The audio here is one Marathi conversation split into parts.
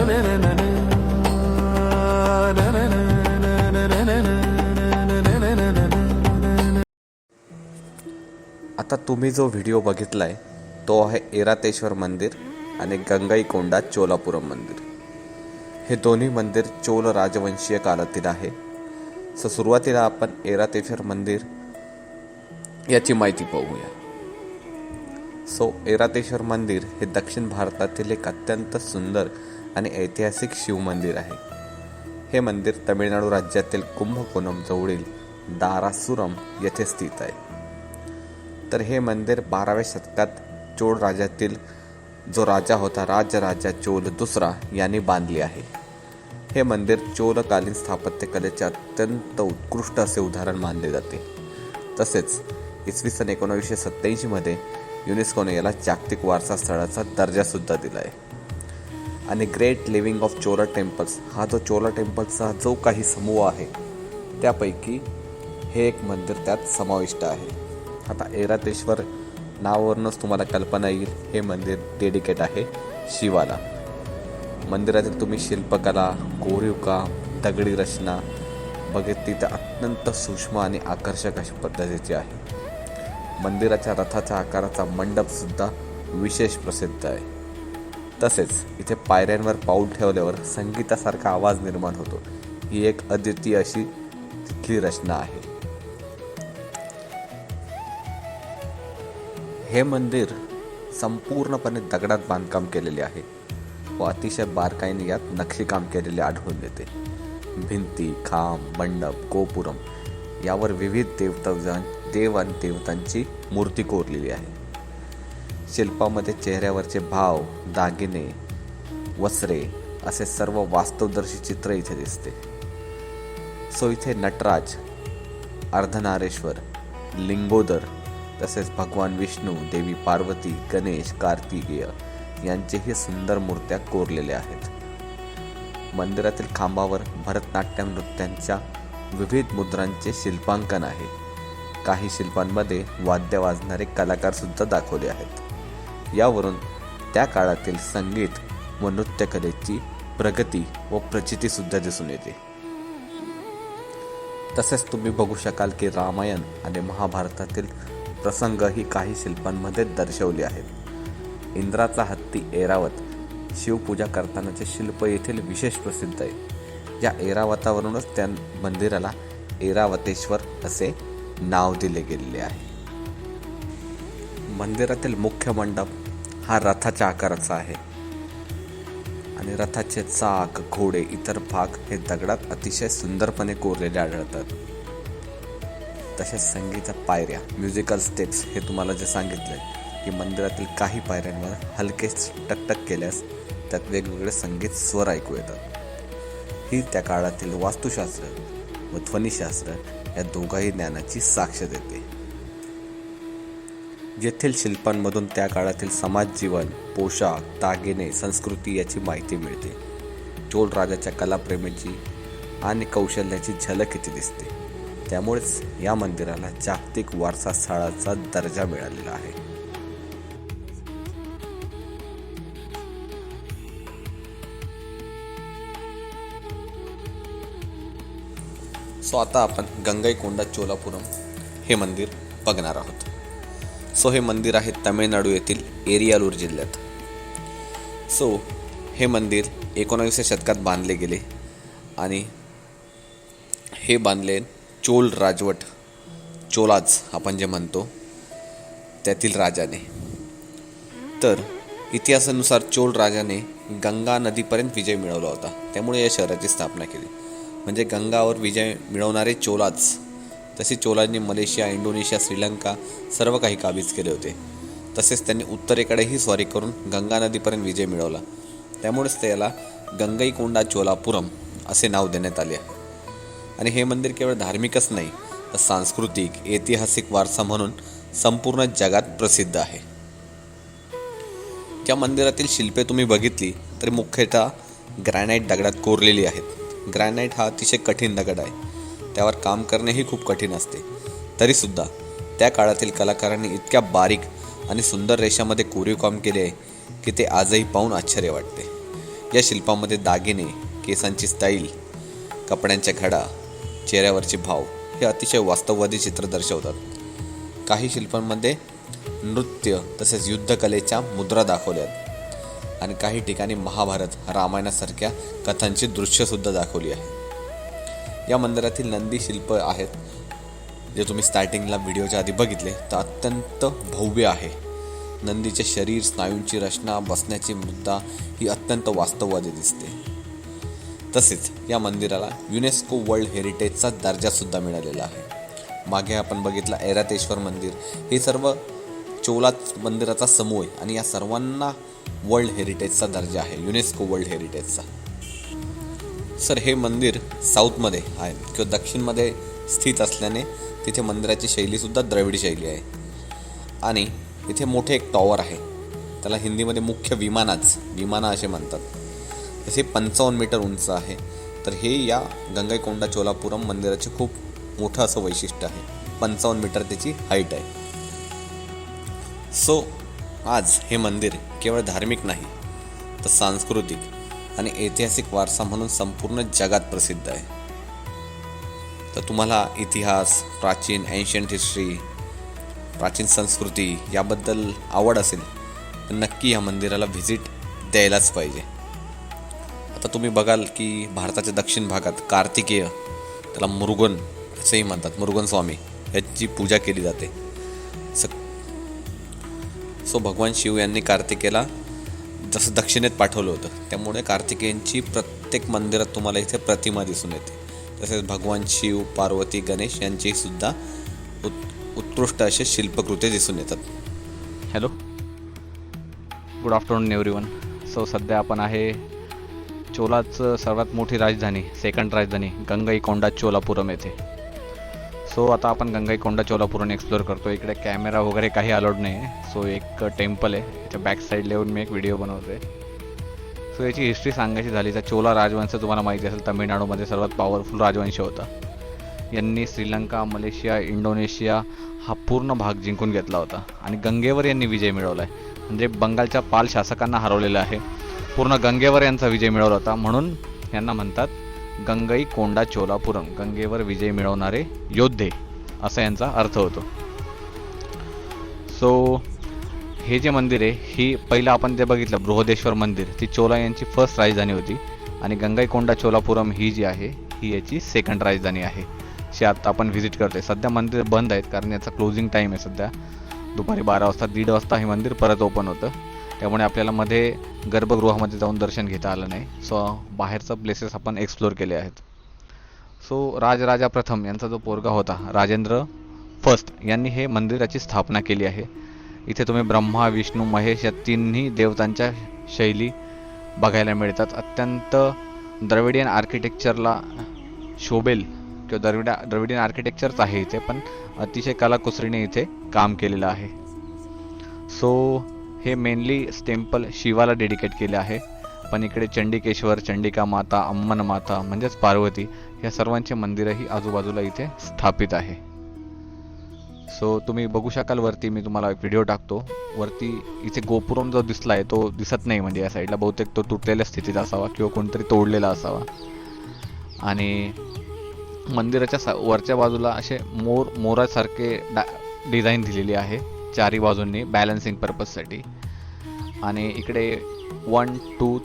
आता तुम्ही जो व्हिडिओ बघितलाय तो आहे ऐरातेश्वर मंदिर आणि गंगईकोंडा चोलापुरम मंदिर. हे दोन्ही मंदिर चोल राजवंशीय काळातील आहे. सुरुवातीला आपण ऐरातेश्वर मंदिर याची माहिती पाहूया. ऐरातेश्वर मंदिर हे दक्षिण भारतातील एक अत्यंत सुंदर आणि ऐतिहासिक शिव मंदिर आहे. हे मंदिर तमिळनाडू राज्यातील कुंभकोणम जवळील दारासुरम येथे स्थित आहे. तर हे मंदिर 12व्या शतकात चोळ राज्यातील जो राजा होता राजराजा चोल दुसरा यांनी बांधले आहे. हे मंदिर चोलकालीन स्थापत्यकलेचे अत्यंत उत्कृष्ट असे उदाहरण मानले जाते. तसेच इसवी सन 1987 मध्ये युनेस्कोने याला जागतिक वारसा स्थळाचा दर्जा सुद्धा दिला आहे. आणि great living of Chola temples हा जो चोला टेम्पल्सचा जो काही समूह आहे त्यापैकी हे एक मंदिर त्यात समाविष्ट आहे. आता ऐरातेश्वर नावावरूनच तुम्हाला कल्पना येईल हे मंदिर डेडिकेट आहे शिवाला. मंदिरातील तुम्ही शिल्पकला, कोरीवकाम, दगडी रचना बघितली तर अत्यंत सूक्ष्म आणि आकर्षक अशा पद्धतीची आहे. मंदिराच्या रथाच्या आकाराचा मंडप सुद्धा विशेष प्रसिद्ध आहे. तसेच इथे पायऱ्यांवर पाऊल ठेवल्यावर संगीतासारखा आवाज निर्माण होतो. ही एक अद्वितीय अशी तिथली रचना आहे. हे मंदिर संपूर्णपणे दगडात बांधकाम केलेले आहे व अतिशय बारकाईने यात नक्षीकाम केलेले आढळून येते. भिंती, खांब, मंडप, गोपुरम यावर विविध देव आणि देवतांची मूर्ती कोरलेली आहे. शिल्पामध्ये चेहऱ्यावरचे भाव, दागिने, वस्त्रे असे सर्व वास्तवदर्शी चित्र इथे दिसते. इथे नटराज, अर्धनारेश्वर, लिंगोदर तसेच भगवान विष्णू, देवी पार्वती, गणेश, कार्तिकेय यांचेही सुंदर मूर्त्या कोरलेल्या आहेत. मंदिरातील खांबावर भरतनाट्यम नृत्यांच्या विविध मुद्रांचे शिल्पांकन आहे. काही शिल्पांमध्ये वाद्य वाजणारे कलाकार सुद्धा दाखवले आहेत. यावरून त्या काळातील संगीत व नृत्यकलेची प्रगती व प्रचिती सुद्धा दिसून येते. तसेच तुम्ही बघू शकाल की रामायण आणि महाभारतातील प्रसंगही काही शिल्पांमध्ये दर्शवले आहेत. इंद्राचा हत्ती ऐरावत शिवपूजा करतानाचे शिल्प येथील विशेष प्रसिद्ध आहे. या ऐरावतावरूनच त्या मंदिराला ऐरावतेश्वर असे नाव दिले गेलेले आहे. मंदिरातील मुख्य मंडप हा रथाच्या आकाराचा आहे आणि रथाचे चाक, घोडे, इतर भाग हे दगडात अतिशय सुंदरपणे कोरलेले आढळतात. तसेच संगीताच्या पायऱ्या, म्युझिकल स्टेप्स हे तुम्हाला जे सांगितले की मंदिरातील काही पायऱ्यांवर हलके टकटक केल्यास त्यात वेगवेगळे संगीत स्वर ऐकू येतात. ही त्या काळातील वास्तुशास्त्र व ध्वनिशास्त्र या दोघाही ज्ञानाची साक्ष देते. येथील शिल्पांमधून त्या काळातील समाजजीवन, पोशाख, दागिने, संस्कृती याची माहिती मिळते. चोल राजाच्या कलाप्रेमाची आणि कौशल्याची झलक इथे दिसते. त्यामुळेच या मंदिराला जागतिक वारसा स्थळाचा दर्जा मिळालेला आहे. आता आपण गंगईकोंडा चोलापुरम हे मंदिर बघणार आहोत. हे मंदिर आहे तमिळनाडू येथील एरियालूर जिल्ह्यात. हे मंदिर 19व्या शतकात बांधले गेले आणि हे बांधले चोल राजवट, चोलाज आपण जे म्हणतो त्यातील राजाने. तर इतिहासानुसार चोल राजाने गंगा नदीपर्यंत विजय मिळवला होता. त्यामुळे या शहराची स्थापना केली. म्हणजे गंगावर विजय मिळवणारे चोलाज. तसे चोलांनी मलेशिया, इंडोनेशिया, श्रीलंका सर्व काही काबीज केले होते. तसेच त्यांनी उत्तरेकडेही स्वारी करून गंगा नदीपर्यंत विजय मिळवला. त्यामुळेच त्याला गंगईकोंडा चोलापुरम असे नाव देण्यात आले आहे. आणि हे मंदिर केवळ धार्मिकच नाही तर सांस्कृतिक, ऐतिहासिक वारसा म्हणून संपूर्ण जगात प्रसिद्ध आहे. या मंदिरातील शिल्पे तुम्ही बघितली तर मुख्यतः ग्रॅनाइट दगडात कोरलेली आहेत. ग्रॅनाइट हा अतिशय कठीण दगड आहे. त्यावर काम करणेही खूप कठीण असते. तरीसुद्धा त्या काळातील कलाकारांनी इतक्या बारीक आणि सुंदर रेषामध्ये कोरीव काम केले आहे की ते आजही पाहून आश्चर्य वाटते. या शिल्पामध्ये दागिने, केसांची स्टाईल, कपड्यांच्या घडा, चेहऱ्यावरचे भाव हे अतिशय वास्तववादी चित्र दर्शवतात. काही शिल्पांमध्ये नृत्य तसेच युद्धकलेच्या मुद्रा दाखवल्यात आणि काही ठिकाणी महाभारत, रामायणासारख्या कथांची दृश्यसुद्धा दाखवली आहे. या मंदिरातील नंदी शिल्प आहेत जे तुम्ही स्टार्टिंगला व्हिडिओच्या आधी बघितले तर अत्यंत भव्य आहे. नंदीचे शरीर, स्नायूंची रचना, बसण्याची मुद्रा ही अत्यंत वास्तववादी दिसते. तसेच या मंदिराला युनेस्को वर्ल्ड हेरिटेजचा दर्जासुद्धा मिळालेला आहे. मागे आपण बघितलं ऐरातेश्वर मंदिर, हे सर्व चोला मंदिराचा समूह आहे आणि या सर्वांना वर्ल्ड हेरिटेजचा दर्जा आहे, युनेस्को वर्ल्ड हेरिटेजचा. सर, हे मंदिर साऊथमध्ये आहे किंवा दक्षिणमध्ये स्थित असल्याने तिथे मंदिराची शैलीसुद्धा द्रविड शैली आहे. आणि इथे मोठे एक टॉवर आहे, त्याला हिंदीमध्ये मुख्य विमाना असे म्हणतात. तसे 55 मीटर उंच आहे. तर हे या गंगईकोंडा चोलापुरम मंदिराचे खूप मोठं असं वैशिष्ट्य आहे. 55 मीटर त्याची हाईट आहे. सो आज हे मंदिर केवळ धार्मिक नाही तर सांस्कृतिक आणि ऐतिहासिक वारसा म्हणून संपूर्ण जगात प्रसिद्ध आहे. तर तुम्हाला इतिहास, प्राचीन एन्शियंट हिस्ट्री, प्राचीन संस्कृती याबद्दल आवड असेल तर नक्की या मंदिराला व्हिजिट द्यायलाच पाहिजे. आता तुम्ही बघाल की भारताच्या दक्षिण भागात कार्तिकेय, त्याला मुरुगन असेही म्हणतात, मुरुगन स्वामी याची पूजा केली जाते. सो भगवान शिव यांनी कार्तिकेयला जसं दक्षिणेत पाठवलं होतं, त्यामुळे कार्तिकेयांची प्रत्येक मंदिरात तुम्हाला इथे प्रतिमा दिसून येते. तसेच भगवान शिव, पार्वती, गणेश यांची सुद्धा उत्कृष्ट असे शिल्पकृती दिसून येतात. Hello, good afternoon everyone. So सध्या आपण आहे चोलाचं सर्वात मोठी राजधानी, सेकंड राजधानी गंगईकोंडा चोलापुरम येथे. सो आता आपण गंगईकोंडा चोलापुरम एक्सप्लोअर करतो. इकडे कॅमेरा वगैरे काही अलाउड नाही आहे. सो एक टेम्पल आहे, याच्या बॅक साईडला येऊन मी एक व्हिडिओ बनवतो आहे. सो याची हिस्ट्री सांगायची झाली तर चोला राजवंश तुम्हाला माहिती असेल, तामिळनाडूमध्ये सर्वात पॉवरफुल राजवंश होता. यांनी श्रीलंका, मलेशिया, इंडोनेशिया हा पूर्ण भाग जिंकून घेतला होता आणि गंगेवर यांनी विजय मिळवला आहे. म्हणजे बंगालच्या पाल शासकांना हरवलेलं आहे. पूर्ण गंगेवर यांचा विजय मिळवला होता, म्हणून यांना म्हणतात गंगईकोंडा चोलापुरम, गंगेवर विजय मिळवणारे योद्धे असा यांचा अर्थ होतो. सो हे जे मंदिर आहे, ही पहिलं आपण जे बघितलं बृहदेश्वर मंदिर, ती चोला यांची फर्स्ट राजधानी होती आणि गंगईकोंडा चोलापुरम ही जी आहे ही याची सेकंड राजधानी आहे. जी आता आपण व्हिजिट करतोय. सध्या मंदिर बंद आहेत कारण याचा क्लोजिंग टाईम आहे सध्या दुपारी 12 वाजता, 1:30 वाजता हे मंदिर परत ओपन होतं. त्यामुळे आपल्याला मध्ये गर्भगृहामध्ये जाऊन दर्शन घेता आलं नाही. सो बाहेरचं प्लेसेस आपण एक्सप्लोअर केले आहेत. सो राजराजा प्रथम यांचा जो पोरगा होता राजेंद्र फर्स्ट यांनी हे मंदिराची स्थापना केली आहे. इथे तुम्ही ब्रह्मा, विष्णू, महेश या तिन्ही देवतांच्या शैली बघायला मिळतात. अत्यंत द्रविडियन आर्किटेक्चरला शोभेल किंवा द्रविडियन आर्किटेक्चरच आहे इथे, पण अतिशय कलाकुसरीने इथे काम केलेलं आहे. सो हे मेनली टेम्पल शिवाला डेडिकेट केले आहे, पण इकडे चंडिकेश्वर, चंडिका माता, अम्मन माता म्हणजेच पार्वती या सर्वांचे मंदिरही आजूबाजूला इथे स्थापित आहे. सो तुम्ही बघू शकाल वरती, मी तुम्हाला एक व्हिडिओ टाकतो. वरती इथे गोपुरम जो दिसला आहे तो दिसत नाही, म्हणजे या साईडला बहुतेक तो तुटलेल्या स्थितीत असावा किंवा कोणतरी तोडलेला असावा. आणि मंदिराच्या वरच्या बाजूला असे मोरासारखे डिझाईन दिलेली आहे चारी बाजूंनी बॅलन्सिंग पर्पजसाठी. आणि इकडे 1, 2,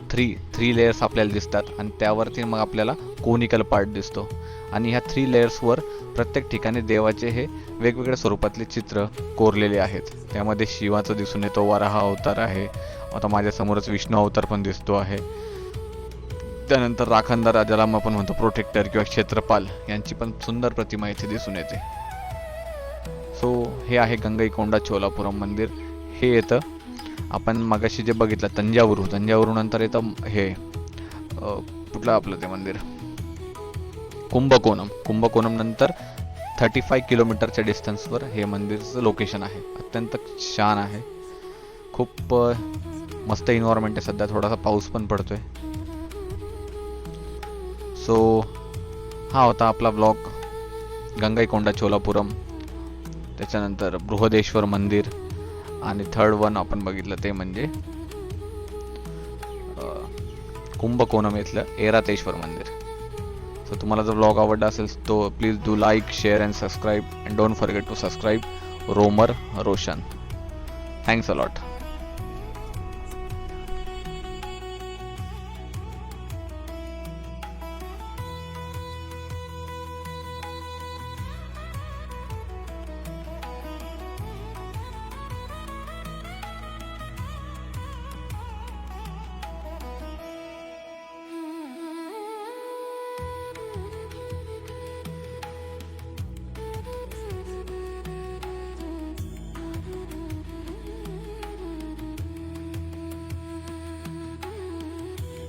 3 लेयर्स आपल्याला दिसतात आणि त्यावरती मग आपल्याला कोनिकल पार्ट दिसतो. आणि ह्या 3 लेयर्सवर प्रत्येक ठिकाणी देवाचे हे वेगवेगळ्या स्वरूपातले चित्र कोरलेले आहेत. त्यामध्ये शिवाचं दिसून येतो, वराह अवतार आहे, आता माझ्यासमोरच विष्णू अवतार पण दिसतो आहे. त्यानंतर राखणदार, ज्याला आपण म्हणतो प्रोटेक्टर किंवा क्षेत्रपाल, यांची पण सुंदर प्रतिमा इथे दिसून येते. सो हे आहे गंगईकोंडा चोलापुरम मंदिर. हे येतं आपण मगाशी जे बघितलं तंजावरू नंतर येतं हे कुठलं आपलं ते मंदिर कुंभकोणम नंतर 35 किलोमीटरच्या डिस्टन्सवर हे मंदिरचं लोकेशन आहे. अत्यंत छान आहे, खूप मस्त इन्व्हायरमेंट आहे. सध्या थोडासा पाऊस पण पडतोय. सो हा होता आपला ब्लॉग गंगईकोंडा चोलापुरम, त्याच्यानंतर बृहदेश्वर मंदिर आणि थर्ड वन आपण बघितलं ते म्हणजे कुंभकोणम येथलं ऐरातेश्वर मंदिर. सो तुम्हाला जर ब्लॉग आवडला असेल तो please do like, share and subscribe and don't forget to subscribe रोमर रोशन. Thanks a lot.